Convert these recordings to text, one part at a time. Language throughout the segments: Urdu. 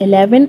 11।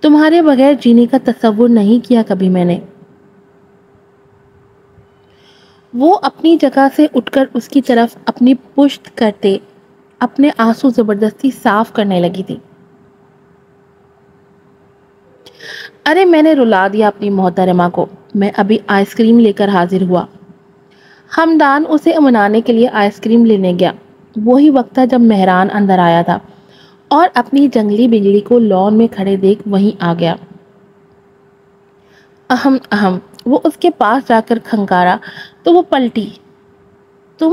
تمہارے بغیر جینے کا تصور نہیں کیا کبھی میں نے۔ وہ اپنی جگہ سے اٹھ کر اس کی طرف اپنی پشت کرتے اپنے آنسو زبردستی صاف کرنے لگی تھی۔ ارے میں نے رلا دیا اپنی محترمہ کو، میں ابھی آئس کریم لے کر حاضر ہوا۔ ہمدان اسے منانے کے لیے آئس کریم لینے گیا۔ وہی وقت تھا جب مہران اندر آیا تھا اور اپنی جنگلی بگلی کو لان میں کھڑے دیکھ وہیں آ گیا۔ اہم اہم، وہ اس کے پاس جا کر کھنکارا تو وہ پلٹی۔ تم؟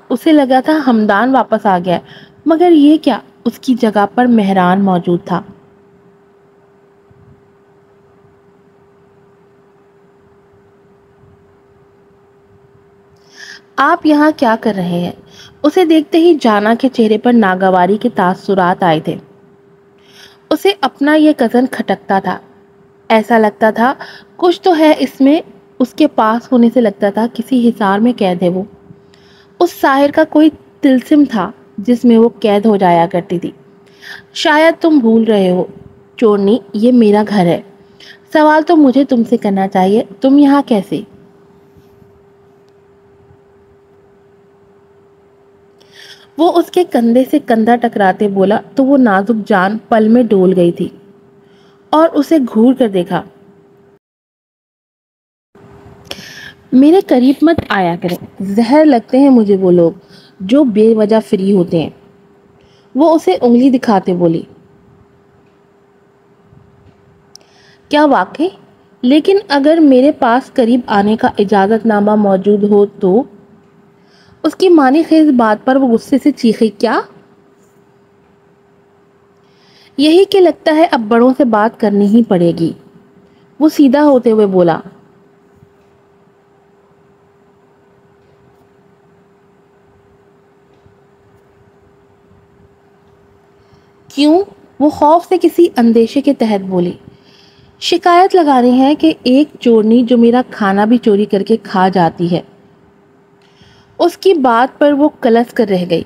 اسے لگا تھا ہمدان واپس آ گیا، مگر یہ کیا، اس کی جگہ پر مہران موجود تھا۔ آپ یہاں کیا کر رہے ہیں؟ اسے دیکھتے ہی جانا کے چہرے پر ناگواری کے تاثرات آئے تھے۔ اسے اپنا یہ کزن کھٹکتا تھا، ایسا لگتا تھا کچھ تو ہے اس میں، اس کے پاس ہونے سے لگتا تھا کسی حصار میں قید ہے وہ۔ اس ساحر کا کوئی طلسم تھا جس میں وہ قید ہو جایا کرتی تھی۔ شاید تم بھول رہے ہو چورنی، یہ میرا گھر ہے۔ سوال تو مجھے تم سے کرنا چاہیے، تم یہاں کیسے؟ وہ اس کے کندھے سے کندھا ٹکراتے بولا تو وہ نازک جان پل میں ڈول گئی تھی اور اسے گھور کر دیکھا۔ میرے قریب مت آیا کریں، زہر لگتے ہیں مجھے وہ لوگ جو بے وجہ فری ہوتے ہیں۔ وہ اسے انگلی دکھاتے بولی۔ کیا واقعی؟ لیکن اگر میرے پاس قریب آنے کا اجازت نامہ موجود ہو تو؟ اس کی معنی خیز بات پر وہ غصے سے چیخی۔ کیا؟ یہی کہ لگتا ہے اب بڑوں سے بات کرنی ہی پڑے گی۔ وہ سیدھا ہوتے ہوئے بولا۔ کیوں؟ وہ خوف سے کسی اندیشے کے تحت بولی۔ شکایت لگانی ہے کہ ایک چورنی جو میرا کھانا بھی چوری کر کے کھا جاتی ہے۔ اس کی بات پر وہ کلس کر رہ گئی۔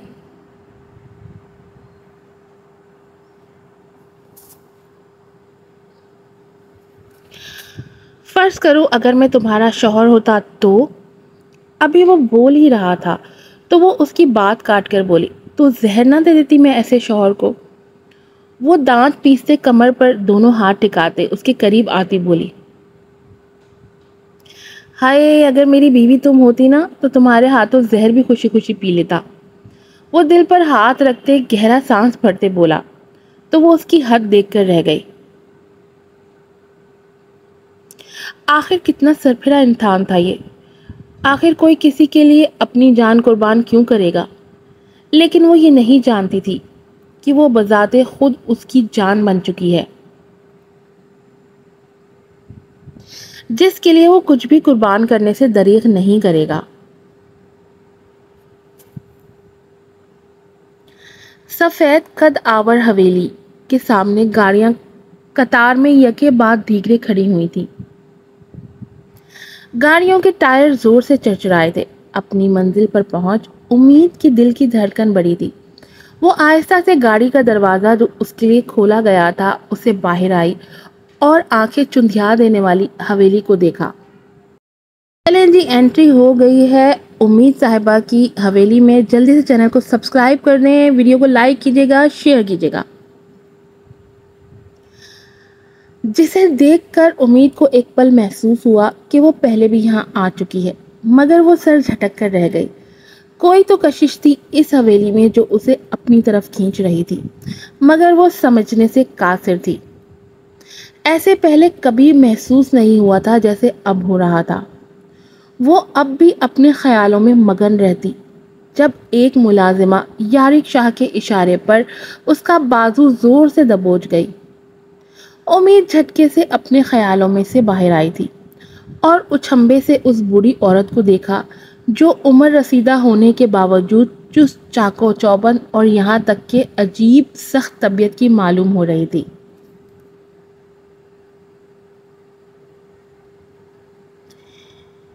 فرض کرو اگر میں تمہارا شوہر ہوتا تو؟ ابھی وہ بول ہی رہا تھا تو وہ اس کی بات کاٹ کر بولی۔ تو زہر نہ دے دیتی میں ایسے شوہر کو؟ وہ دانت پیستے کمر پر دونوں ہاتھ ٹکاتے اس کے قریب آتی بولی۔ ہائے، اگر میری بیوی تم ہوتی نا تو تمہارے ہاتھوں زہر بھی خوشی خوشی پی لیتا۔ وہ دل پر ہاتھ رکھتے گہرا سانس بھرتے بولا تو وہ اس کی حد دیکھ کر رہ گئی۔ آخر کتنا سرپھرا انسان تھا یہ، آخر کوئی کسی کے لیے اپنی جان قربان کیوں کرے گا؟ لیکن وہ یہ نہیں جانتی تھی کہ وہ بذات خود اس کی جان بن چکی ہے، جس کے لیے وہ کچھ بھی قربان کرنے سے دریغ نہیں کرے گا۔ سفید قد آور حویلی کے سامنے گاڑیاں قطار میں یکے بعد دیگرے کھڑی ہوئی تھی۔ گاڑیوں کے ٹائر زور سے چرچرائے تھے۔ اپنی منزل پر پہنچ امید کی دل کی دھڑکن بڑھی تھی۔ وہ آہستہ سے گاڑی کا دروازہ جو اس کے لیے کھولا گیا تھا اسے باہر آئی اور آنکھیں چندھیا دینے والی حویلی کو دیکھا۔ چلیں جی، انٹری ہو گئی ہے امید صاحبہ کی حویلی میں۔ جلدی سے چینل کو سبسکرائب کر دیں، ویڈیو کو لائک کیجیے گا، شیئر کیجیے گا۔ جسے دیکھ کر امید کو ایک پل محسوس ہوا کہ وہ پہلے بھی یہاں آ چکی ہے، مگر وہ سر جھٹک کر رہ گئی۔ کوئی تو کشش تھی اس حویلی میں جو اسے اپنی طرف کھینچ رہی تھی، مگر وہ سمجھنے سے قاصر تھی۔ ایسے پہلے کبھی محسوس نہیں ہوا تھا جیسے اب ہو رہا تھا۔ وہ اب بھی اپنے خیالوں میں مگن رہتی جب ایک ملازمہ یارق شاہ کے اشارے پر اس کا بازو زور سے دبوچ گئی۔ امید جھٹکے سے اپنے خیالوں میں سے باہر آئی تھی اور اچھمبے سے اس بوڑھی عورت کو دیکھا جو عمر رسیدہ ہونے کے باوجود چست چاقو چوبند اور یہاں تک کہ عجیب سخت طبیعت کی معلوم ہو رہی تھی۔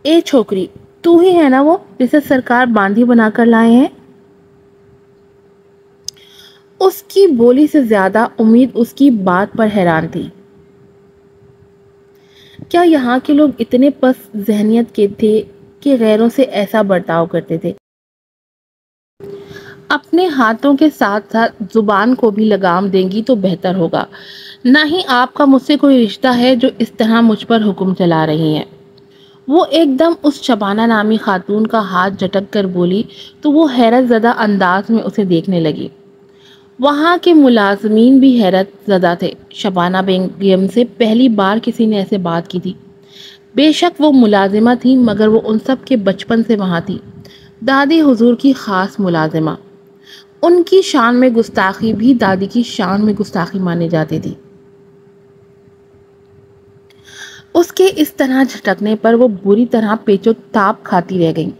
اے چھوکری، تو ہی ہے نا وہ جسے سرکار باندھی بنا کر لائے ہیں؟ اس کی بولی سے زیادہ امید اس کی بات پر حیران تھی۔ کیا یہاں کے لوگ اتنے پست ذہنیت کے تھے کہ غیروں سے ایسا برتاؤ کرتے تھے؟ اپنے ہاتھوں کے ساتھ ساتھ زبان کو بھی لگام دیں گی تو بہتر ہوگا۔ نہ ہی آپ کا مجھ سے کوئی رشتہ ہے جو اس طرح مجھ پر حکم چلا رہی ہیں۔ وہ ایک دم اس شبانہ نامی خاتون کا ہاتھ جھٹک کر بولی تو وہ حیرت زدہ انداز میں اسے دیکھنے لگی۔ وہاں کے ملازمین بھی حیرت زدہ تھے۔ شبانہ بیگم سے پہلی بار کسی نے ایسے بات کی تھی۔ بے شک وہ ملازمہ تھی، مگر وہ ان سب کے بچپن سے وہاں تھی، دادی حضور کی خاص ملازمہ۔ ان کی شان میں گستاخی بھی دادی کی شان میں گستاخی مانی جاتی تھی۔ اس کے اس طرح جھٹکنے پر وہ بری طرح پیچو تاب کھاتی رہ گئی۔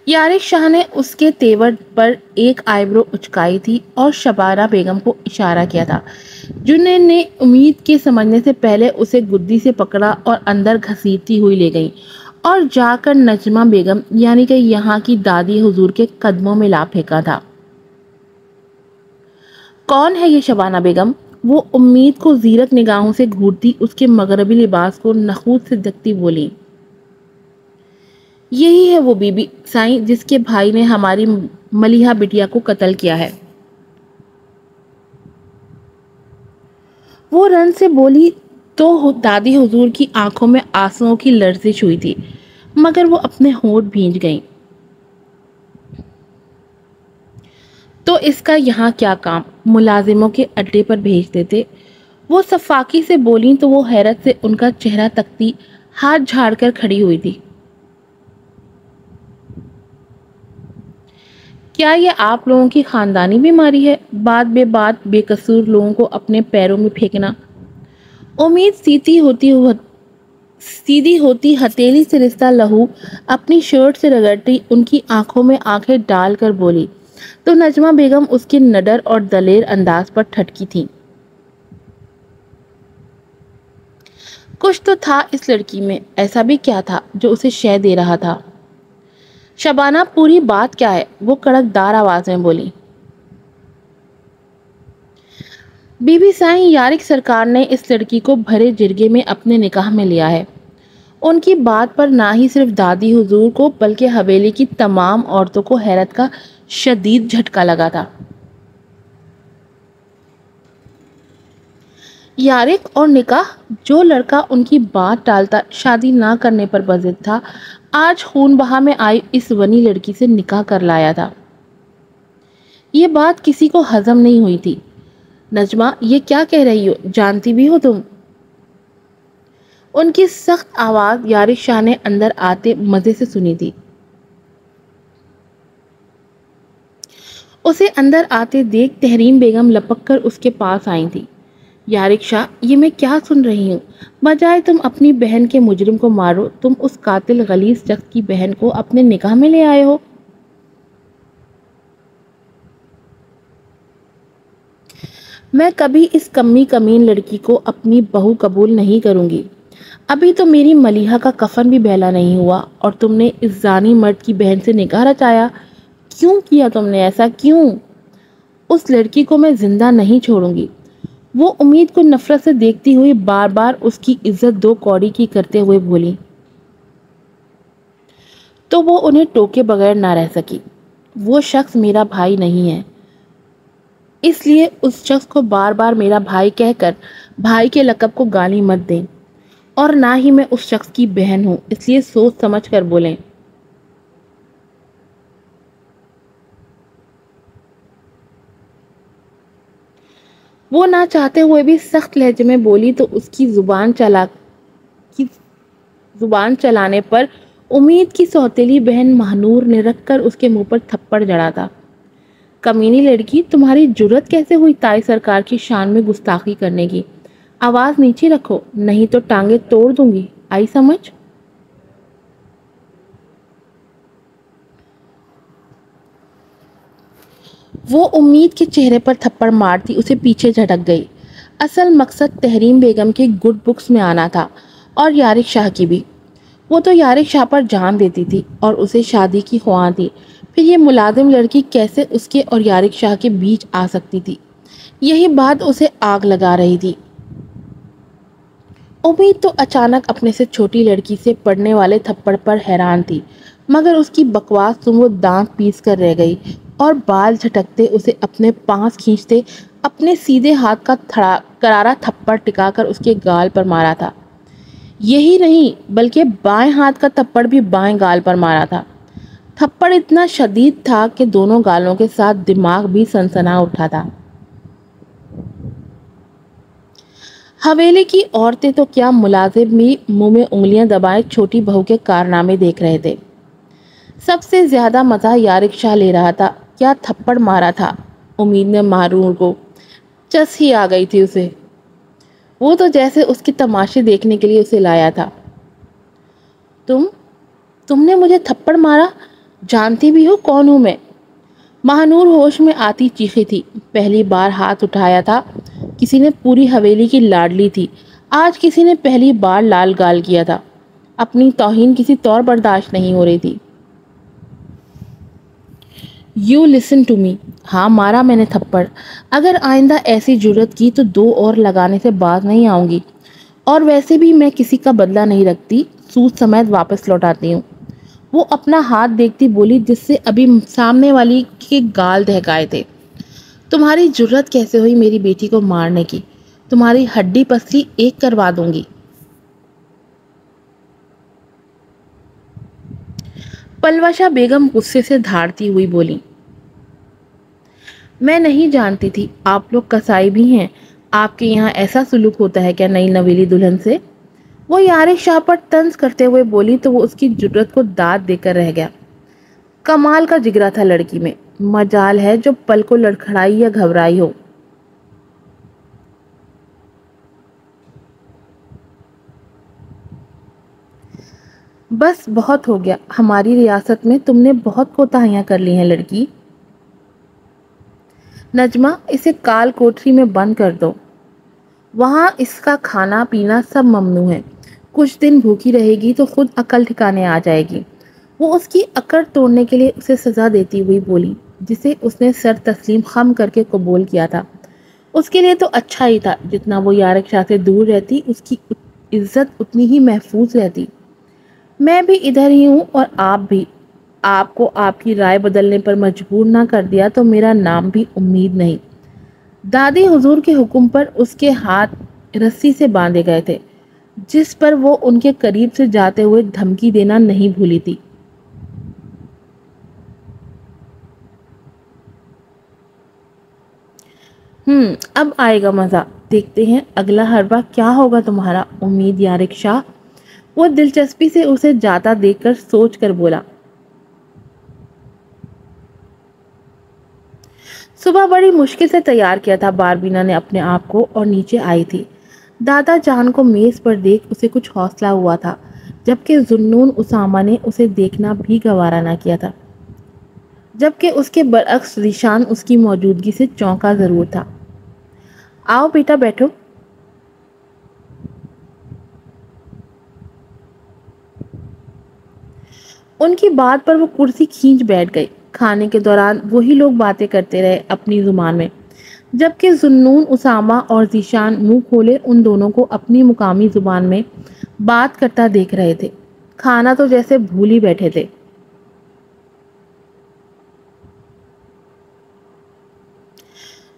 یارق شاہ نے اس کے تیور پر ایک آئیبرو اچکائی تھی اور شبانہ بیگم کو اشارہ کیا تھا، جنہیں نے امید کے سمجھنے سے پہلے اسے گدی سے پکڑا اور اندر گھسیٹتی ہوئی لے گئی اور جا کر نجمہ بیگم یعنی کہ یہاں کی دادی حضور کے قدموں میں لا پھینکا تھا۔ کون ہے یہ شبانہ بیگم؟ وہ امید کو زیرک نگاہوں سے گھورتی اس کے مغربی لباس کو نخوت سے دیکھتی بولی، یہی ہے وہ بی بی سائیں جس کے بھائی نے ہماری ملیحہ بٹیا کو قتل کیا ہے۔ وہ رن سے بولی تو دادی حضور کی آنکھوں میں آنسوؤں کی لرزش ہوئی تھی، مگر وہ اپنے ہونٹ بھیج گئیں۔ تو اس کا یہاں کیا کام؟ ملازموں کے اڈے پر بھیج دیتے۔ وہ صفاقی سے بولیں تو وہ حیرت سے ان کا چہرہ تکتی ہاتھ جھاڑ کر کھڑی ہوئی تھی۔ کیا یہ آپ لوگوں کی خاندانی بیماری ہے، بات بے قصور لوگوں کو اپنے پیروں میں پھینکنا؟ امید سیدھی ہوتی ہتھیلی سے رستا لہو اپنی شرٹ سے رگڑتی ان کی آنکھوں میں آنکھیں ڈال کر بولی تو نجمہ بیگم اس کے نڈر اور دلیر انداز پر ٹھٹکی تھی۔ کچھ تو تھا اس لڑکی میں، ایسا بھی کیا تھا جو اسے شے دے رہا تھا؟ شبانہ پوری بات کیا ہے؟ وہ کڑکدار آواز میں بولی۔ بی بی سائیں یارق سرکار نے اس لڑکی کو بھرے جرگے میں اپنے نکاح میں لیا ہے۔ ان کی بات پر نہ ہی صرف دادی حضور کو بلکہ حویلی کی تمام عورتوں کو حیرت کا شدید جھٹکا لگا تھا۔ یارق اور نکاح؟ جو لڑکا ان کی بات ٹالتا شادی نہ کرنے پر بضد تھا، آج خون بہا میں آئی اس ونی لڑکی سے نکاح کر لایا تھا۔ یہ بات کسی کو ہضم نہیں ہوئی تھی۔ نجمہ، یہ کیا کہہ رہی ہو؟ جانتی بھی ہو تم؟ ان کی سخت آواز یارق شاہ نے اندر آتے مزے سے سنی تھی۔ اسے اندر آتے دیکھ تحریم بیگم لپک کر اس کے پاس آئی تھی۔ یارق شاہ، یہ میں کیا سن رہی ہوں؟ بجائے تم اپنی بہن کے مجرم کو مارو، تم اس قاتل غلیظ شخص کی بہن کو اپنے نکاح میں لے آئے ہو۔ میں کبھی اس کمی کمین لڑکی کو اپنی بہو قبول نہیں کروں گی۔ ابھی تو میری ملیحہ کا کفن بھی بیلا نہیں ہوا اور تم نے اس زانی مرد کی بہن سے نکاح رچایا۔ کیوں کیا تم نے ایسا؟ کیوں؟ اس لڑکی کو میں زندہ نہیں چھوڑوں گی۔ وہ امید کو نفرت سے دیکھتی ہوئی بار بار اس کی عزت دو کوڑی کی کرتے ہوئے بولی تو وہ انہیں ٹوکے بغیر نہ رہ سکی۔ وہ شخص میرا بھائی نہیں ہے، اس لیے اس شخص کو بار بار میرا بھائی کہہ کر بھائی کے لقب کو گالی مت دیں، اور نہ ہی میں اس شخص کی بہن ہوں، اس لیے سوچ سمجھ کر بولیں۔ وہ نہ چاہتے ہوئے بھی سخت لہجے میں بولی تو اس کی زبان چلانے پر امید کی سوتیلی بہن مہنور نے رکھ کر اس کے منہ پر تھپڑ جڑا تھا۔ کمینی لڑکی، تمہاری جرت کیسے ہوئی تائی سرکار کی شان میں گستاخی کرنے کی؟ آواز نیچے رکھو، نہیں تو ٹانگیں توڑ دوں گی، آئی سمجھ؟ وہ امید کے چہرے پر تھپڑ مارتی اسے پیچھے جھٹک گئی۔ اصل مقصد تحریم بیگم کے گڈ بکس میں آنا تھا اور یارق شاہ کی بھی۔ وہ تو یارق شاہ پر جان دیتی تھی اور اسے شادی کی خواہاں تھی، پھر یہ ملازم لڑکی کیسے اس کے اور یارق شاہ کے بیچ آ سکتی تھی؟ یہی بات اسے آگ لگا رہی تھی۔ امید تو اچانک اپنے سے چھوٹی لڑکی سے پڑنے والے تھپڑ پر حیران تھی، مگر اس کی بکواس تم وہ دانت پیس کر رہ گئی اور بال جھٹکتے اسے اپنے پاس کھینچتے اپنے سیدھے ہاتھ کا کرارا تھپڑ ٹکا کر اس کے گال پر مارا تھا۔ یہی نہیں بلکہ بائیں ہاتھ کا تھپڑ بھی بائیں گال پر مارا تھا۔ تھپڑ اتنا شدید تھا کہ دونوں گالوں کے ساتھ دماغ بھی سنسنا اٹھا تھا۔ حویلی کی عورتیں تو کیا، ملازم بھی منہ میں انگلیاں دبائے چھوٹی بہو کے کارنامے دیکھ رہے تھے۔ سب سے زیادہ مزہ یارق شاہ لے رہا تھا۔ کیا تھپڑ مارا تھا امید نے مہرور کو، چس ہی آ گئی تھی اسے۔ وہ تو جیسے اس کے تماشے دیکھنے کے لیے اسے لایا تھا۔ تم نے مجھے تھپڑ مارا، جانتی بھی ہو کون ہوں میں؟ مہنور ہوش میں آتی چیخی تھی۔ پہلی بار ہاتھ اٹھایا تھا کسی نے پوری حویلی کی لاڈلی تھی، آج کسی نے پہلی بار لال گال کیا تھا۔ اپنی توہین کسی طور برداشت نہیں ہو رہی تھی۔ یو لسن ٹو می، ہاں مارا میں نے تھپڑ، اگر آئندہ ایسی جرت کی تو 2 اور لگانے سے باز نہیں آؤں گی، اور ویسے بھی میں کسی کا بدلہ نہیں رکھتی، سود سمیت واپس لوٹاتی ہوں۔ وہ اپنا ہاتھ دیکھتی بولی جس سے ابھی سامنے والی کے گال دہکائے تھے۔ تمہاری جرت کیسے ہوئی میری بیٹی کو مارنے کی؟ تمہاری ہڈی پسلی ایک کروا دوں گی۔ پلوشا بیگم غصے سے دھاڑتی ہوئی بولی، میں نہیں جانتی تھی آپ لوگ کسائی بھی ہیں، آپ کے یہاں ایسا سلوک ہوتا ہے کیا نئی نویلی دلہن سے؟ وہ یارق شاہ پر طنز کرتے ہوئے بولی تو وہ اس کی جرت کو داد دے کر رہ گیا۔ کمال کا جگرا تھا لڑکی میں، مجال ہے جو پل کو لڑکھڑائی یا گھبرائی ہو۔ بس بہت ہو گیا، ہماری ریاست میں تم نے بہت کوتاہیاں کر لی ہیں لڑکی۔ نجمہ، اسے کال کوٹری میں بند کر دو، وہاں اس کا کھانا پینا سب ممنوع ہے۔ کچھ دن بھوکی رہے گی تو خود عقل ٹھکانے آ جائے گی۔ وہ اس کی اکڑ توڑنے کے لیے اسے سزا دیتی ہوئی بولی، جسے اس نے سر تسلیم خم کر کے قبول کیا تھا۔ اس کے لیے تو اچھا ہی تھا، جتنا وہ یارق شاہ سے دور رہتی اس کی عزت اتنی ہی محفوظ رہتی۔ میں بھی ادھر ہی ہوں اور آپ بھی۔ آپ کو آپ کی رائے بدلنے پر مجبور نہ کر دیا تو میرا نام بھی امید نہیں۔ دادی حضور کے حکم پر اس کے ہاتھ رسی سے باندھے گئے تھے، جس پر وہ ان کے قریب سے جاتے ہوئے دھمکی دینا نہیں بھولی تھی۔ اب آئے گا مزہ، دیکھتے ہیں اگلا حربہ کیا ہوگا تمہارا امید یارق شاہ۔ وہ دلچسپی سے اسے جاتا دیکھ کر سوچ کر بولا۔ صبح بڑی مشکل سے تیار کیا تھا باربینا نے اپنے آپ کو اور نیچے آئی تھی۔ دادا جان کو میز پر دیکھ اسے کچھ حوصلہ ہوا تھا، جبکہ ذوالنون اسامہ نے اسے دیکھنا بھی گوارا نہ کیا تھا، جبکہ اس کے برعکس ذیشان اس کی موجودگی سے چونکا ضرور تھا۔ آؤ بیٹا بیٹھو۔ ان کی بات پر وہ کرسی کھینچ بیٹھ گئی۔ کھانے کے دوران وہی لوگ باتیں کرتے رہے اپنی زبان میں، جبکہ ذوالنون اسامہ اور ذیشان منہ کھولے ان دونوں کو اپنی مقامی زبان میں بات کرتا دیکھ رہے تھے۔ کھانا تو جیسے بھول ہی بیٹھے تھے۔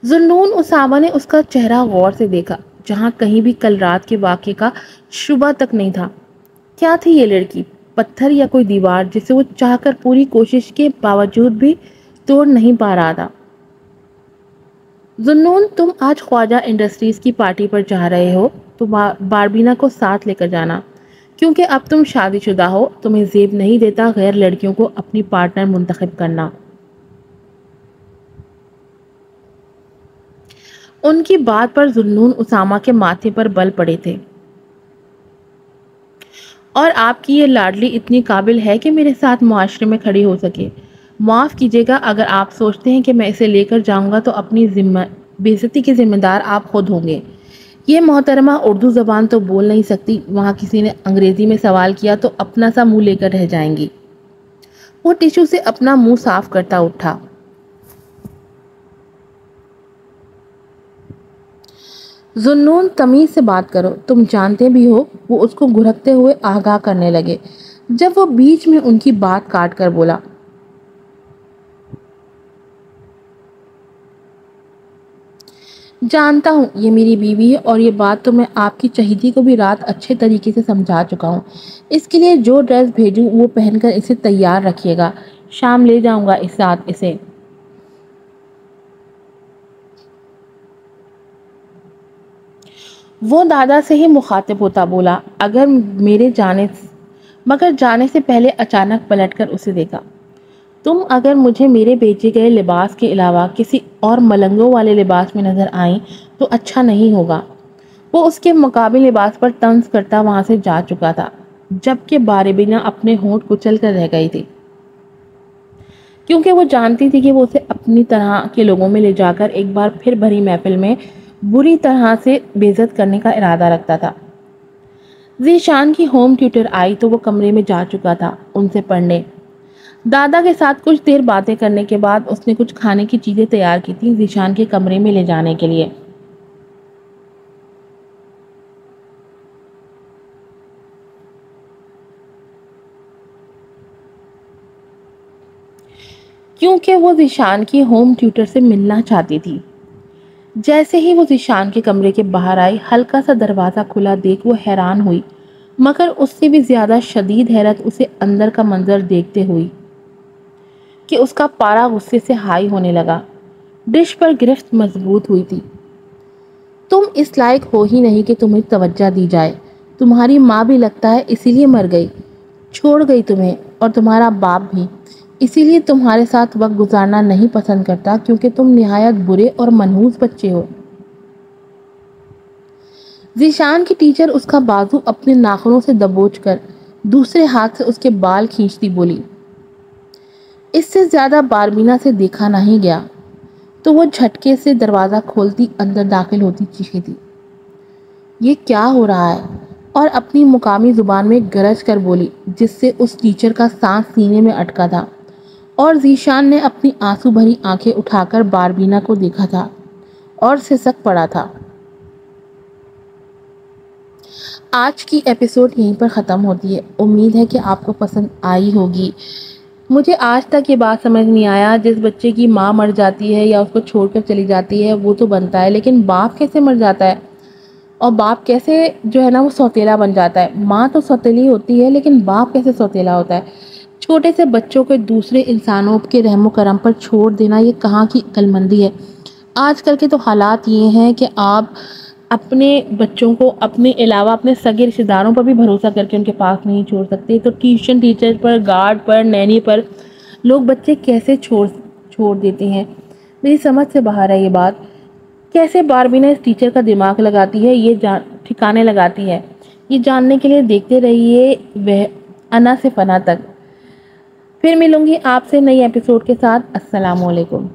ذوالنون اسامہ نے اس کا چہرہ غور سے دیکھا، جہاں کہیں بھی کل رات کے واقعے کا شبہ تک نہیں تھا۔ کیا تھی یہ لڑکی؟ پتھر یا کوئی دیوار جسے وہ چاہ کر پوری کوشش کے باوجود بھی توڑ نہیں پا رہا تھا؟ ذوالنون، تم آج خواجہ انڈسٹریز کی پارٹی پر جا رہے ہو تو باربینا کو ساتھ لے کر جانا، کیونکہ اب تم شادی شدہ ہو، تمہیں زیب نہیں دیتا غیر لڑکیوں کو اپنی پارٹنر منتخب کرنا۔ ان کی بات پر ذوالنون اسامہ کے ماتھے پر بل پڑے تھے۔ اور آپ کی یہ لاڈلی اتنی قابل ہے کہ میرے ساتھ معاشرے میں کھڑی ہو سکے؟ معاف کیجیے گا اگر آپ سوچتے ہیں کہ میں اسے لے کر جاؤں گا تو اپنی بے عزتی کے ذمہ دار آپ خود ہوں گے۔ یہ محترمہ اردو زبان تو بول نہیں سکتی، وہاں کسی نے انگریزی میں سوال کیا تو اپنا سا منہ لے کر رہ جائیں گی۔ وہ ٹیشو سے اپنا منہ صاف کرتا اٹھا۔ ذوالنون تمیز سے بات کرو، تم جانتے بھی ہو۔ وہ اس کو گھرکتے ہوئے آگاہ کرنے لگے، جب وہ بیچ میں ان کی بات کاٹ کر بولا، جانتا ہوں یہ میری بیوی ہے اور یہ بات تو میں آپ کی چہیتی کو بھی رات اچھے طریقے سے سمجھا چکا ہوں۔ اس کے لیے جو ڈریس بھیجوں وہ پہن کر اسے تیار رکھیے گا، شام لے جاؤں گا اس ساتھ اسے۔ وہ دادا سے ہی مخاطب ہوتا بولا، مگر جانے سے پہلے اچانک پلٹ کر اسے دیکھا، تم اگر مجھے میرے بیچے گئے لباس کے علاوہ کسی اور ملنگوں والے لباس میں نظر آئیں تو اچھا نہیں ہوگا۔ وہ اس کے مقابل لباس پر طنز کرتا وہاں سے جا چکا تھا، جبکہ باربینا اپنے ہونٹ کچل کر رہ گئی تھی، کیونکہ وہ جانتی تھی کہ وہ اسے اپنی طرح کے لوگوں میں لے جا کر ایک بار پھر بھری محفل میں بری طرح سے بے عزت کرنے کا ارادہ رکھتا تھا۔ ذیشان کی ہوم ٹیوٹر آئی تو وہ کمرے میں جا چکا تھا ان سے پڑھنے۔ دادا کے ساتھ کچھ دیر باتیں کرنے کے بعد اس نے کچھ کھانے کی چیزیں تیار کی تھی ذیشان کے کمرے میں لے جانے کے لیے۔ کیونکہ وہ ذیشان کی ہوم ٹیوٹر سے ملنا چاہتی تھی۔ جیسے ہی وہ ذیشان کے کمرے کے باہر آئی، ہلکا سا دروازہ کھلا دیکھ وہ حیران ہوئی، مگر اس سے بھی زیادہ شدید حیرت اسے اندر کا منظر دیکھتے ہوئی کہ اس کا پارا غصے سے ہائی ہونے لگا۔ ڈش پر گرفت مضبوط ہوئی تھی۔ تم اس لائق ہو ہی نہیں کہ تمہیں توجہ دی جائے۔ تمہاری ماں بھی لگتا ہے اسی لیے مر گئی، چھوڑ گئی تمہیں، اور تمہارا باپ بھی اسی لیے تمہارے ساتھ وقت گزارنا نہیں پسند کرتا، کیونکہ تم نہایت برے اور منحوس بچے ہو۔ ذیشان کی ٹیچر اس کا بازو اپنے ناخنوں سے دبوچ کر دوسرے ہاتھ سے اس کے بال کھینچتی بولی، اس سے زیادہ باربینا سے دیکھا نہیں گیا۔ تو وہ جھٹکے سے دروازہ کھولتی اندر داخل ہوتی چیخی تھی، یہ کیا ہو رہا ہے؟ اور اپنی مقامی زبان میں گرج کر بولی، جس سے اس ٹیچر کا سانس سینے میں اٹکا تھا، اور ذیشان نے اپنی آنسو بھری آنکھیں اٹھا کر باربینا کو دیکھا تھا اور سسک پڑا تھا۔ آج کی ایپیسوڈ یہیں پر ختم ہوتی ہے۔ امید ہے کہ آپ کو پسند آئی ہوگی۔ مجھے آج تک یہ بات سمجھ نہیں آیا، جس بچے کی ماں مر جاتی ہے یا اس کو چھوڑ کر چلی جاتی ہے وہ تو بنتا ہے، لیکن باپ کیسے مر جاتا ہے اور باپ کیسے جو ہے نا وہ سوتیلا بن جاتا ہے؟ ماں تو سوتیلی ہوتی ہے لیکن باپ کیسے سوتیلا ہوتا ہے؟ چھوٹے سے بچوں کے دوسرے انسانوں کے رحم و کرم پر چھوڑ دینا یہ کہاں کی عقل مندی ہے؟ آج کل کے تو حالات یہ ہیں کہ آپ اپنے بچوں کو اپنے علاوہ اپنے سگے رشتہ داروں پر بھی بھروسہ کر کے ان کے پاس نہیں چھوڑ سکتے، تو ٹیوشن ٹیچر پر، گارڈ پر، نینی پر لوگ بچے کیسے چھوڑ دیتے ہیں؟ میری سمجھ سے باہر ہے یہ بات۔ کیسے باربینا اس ٹیچر کا دماغ لگاتی ہے، یہ ٹھکانے لگاتی ہے، یہ جاننے کے لیے دیکھتے رہیے وہ انا سے فنا تک۔ پھر ملوں گی آپ سے نئی ایپیسوڈ کے ساتھ۔ السلام علیکم۔